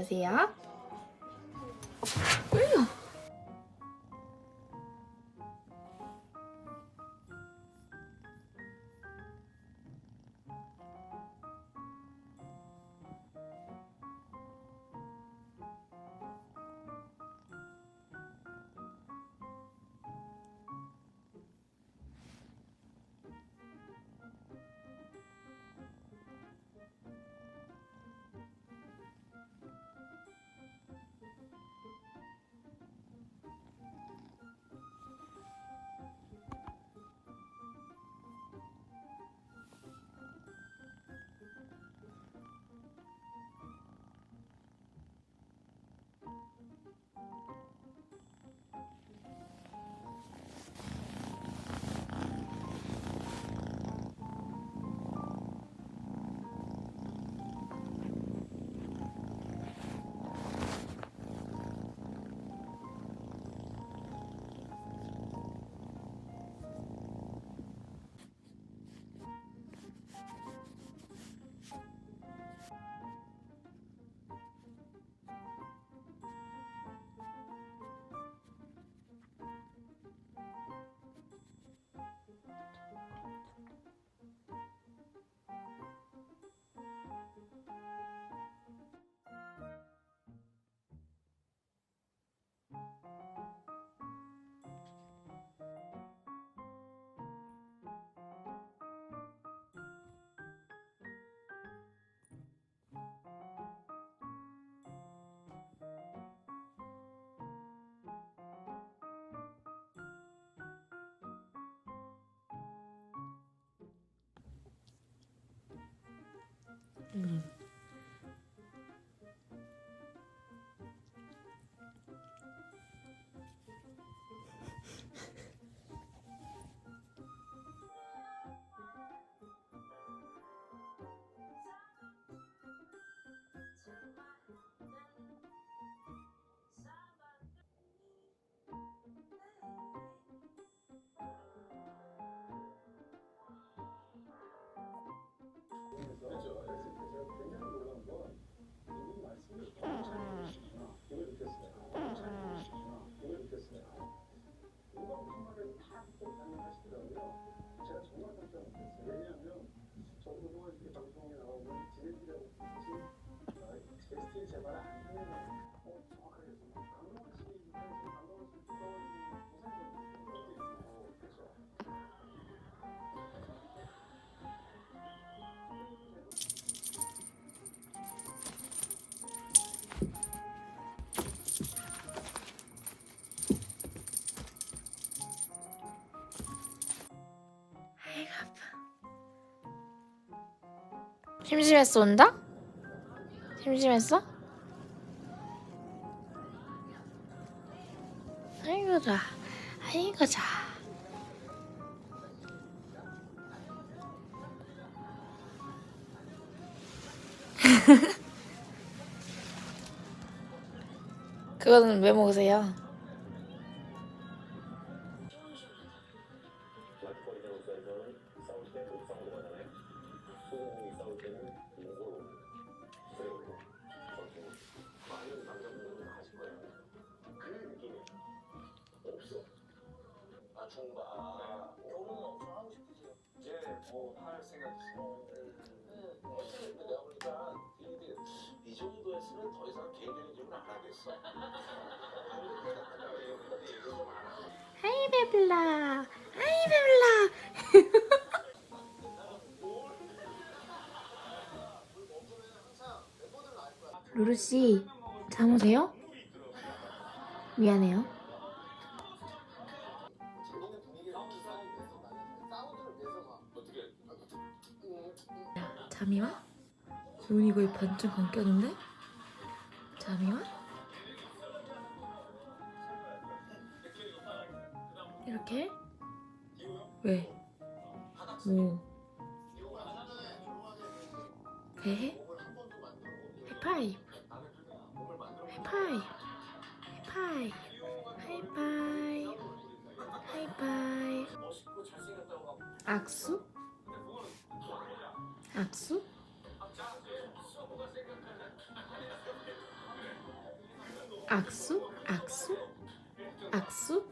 기다려주세요. 그렇죠. 그래서 제가 굉장히 놀란 건 이분 말씀을 너무 잘 들으시구나. 이걸 느꼈어요. 너무 잘 들으시구나. 이걸 느꼈어요. 누가 무슨 말을 다 듣고 반응하시더라고요. 제가 정말 깜짝 놀랐어요. 왜냐하면 저도 그동안 이렇게 방송에 나오면 지네티라고 굳이 제 스틸 제발 안 하면 정확하게 좀 강동원 씨 입장에서 강동원 씨 두꺼운 부산적인 그렇죠. 아이고 아파. 심심했어 온다? 심심했어? 아이고 좋아. 아이고 좋아. 그거는 왜 먹으세요? 결혼은 엄청 하고 싶으세요? 예, 할 생각이세요. 근데 내가 보니까 이 정도 했으면 더 이상 개인적인 질문 안 하겠어. 얘기 좀 안 하고. 아이 배불러. 아이 배불러. 루루씨 잠 오세요? 미안해요. 잠이 와? 눈이 거의 반쯤 감겼는데? 잠이 와? 이렇게? 왜? 뭐? 왜? 하이파이브 하이파이브 하이파이브 하이파이브 하이파이브 악수? 악수? 악수? 악수? 악수?